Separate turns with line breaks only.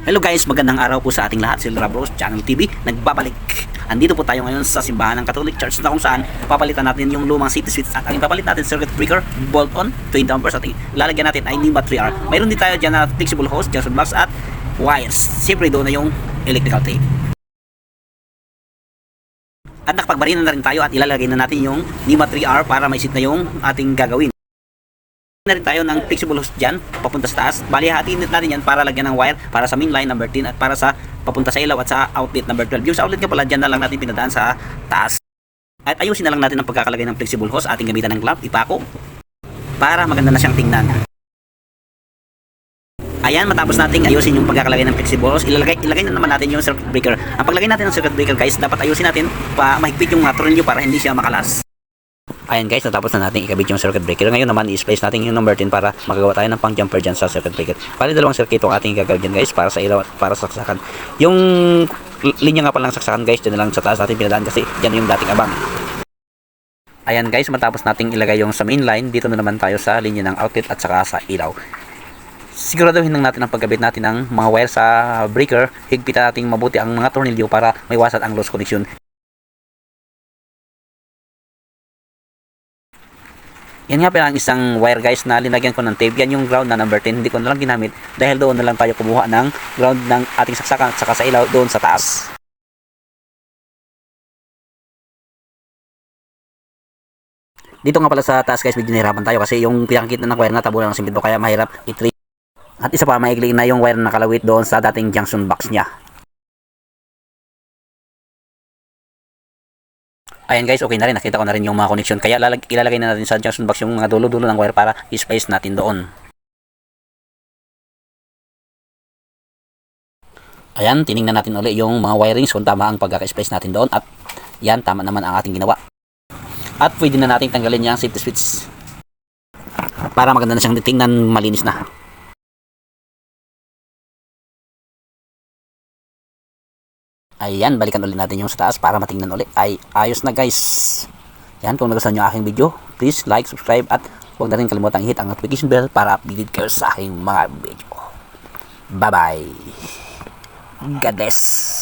Hello guys, magandang araw po sa ating lahat. Silra Bros Channel TV nagbabalik. Andito po tayo ngayon sa simbahan ng Catholic Church na kung saan papalitan natin yung lumang city switch at ang papalit natin circuit breaker, bolt-on, 20 amperes at lalagyan natin ay NEMA 3R. Mayroon din tayo dyan na flexible hose, junction box at wires. Siyempre doon na yung electrical tape. At nakapagbarina na rin tayo at ilalagay na natin yung NEMA 3R para may sit na yung ating gagawin. Na rin tayo ng flexible hose dyan papunta sa taas. Bali hatiin natin yan para lagyan ng wire para sa main line number 10 at para sa papunta sa ilaw at sa outlet number 12. Yung sa outlet nga pala dyan na lang natin pinadaan sa taas. At ayusin na lang natin ang pagkakalagay ng flexible hose. Ating gamitan ng clamp, ipako para maganda na siyang tingnan. Ayan, matapos nating ayusin yung pagkakalagay ng flexible hose, ilagay na naman natin yung circuit breaker. Ang paglagay natin ng circuit breaker guys, dapat ayusin natin pa mahigpit yung tornilyo para hindi siya makalas. Ayan guys, natapos na natin ikabit yung circuit breaker. Ngayon naman i-splice natin yung number 10 para magagawa tayo ng pang jumper dyan sa circuit breaker. Bali dalawang circuit yung ating gagawin dyan guys, para sa ilaw at para sa saksakan. Yung linya nga palang saksakan guys, dyan na lang sa taas natin pinadaan kasi dyan yung dating abang. Ayan guys, matapos nating ilagay yung sa main line, dito na naman tayo sa linya ng outlet at saka sa ilaw. Siguraduhin lang natin ang pagkabit natin ng mga wire sa breaker. Higpitan natin mabuti ang mga tornilyo para maiwasan ang loose connection. Yan nga pala ang isang wire guys na linagyan ko ng tape. Yan yung ground na number 10. Hindi ko na lang ginamit dahil doon na lang tayo kumuha ng ground ng ating saksakan at saka sa ilaw doon sa taas. Dito nga pala sa taas guys, medyo nahirapan tayo kasi yung pinakikita ng wire na tabunan ng simento kaya mahirap i-treat. At isa pa, maigli na yung wire na nakalawit doon sa dating junction box niya. Ayan guys, okay na rin. Nakita ko na rin yung mga connection. Kaya ilalagay na natin sa junction box yung mga dulo-dulo ng wire para i-splice natin doon. Ayan, tinignan natin ulit yung mga wirings kung tama ang pagkaka-splice natin doon. At yan, tama naman ang ating ginawa. At pwede na natin tanggalin yung safety switch para maganda na siyang tingnan, malinis na. Ayan, balikan ulit natin yung sa taas para matingnan ulit. Ay, ayos na guys. Yan, kung nagustuhan nyo aking video, please like, subscribe at huwag na rin kalimutang hit ang notification bell para updated kayo sa aking mga video. Bye bye. God bless.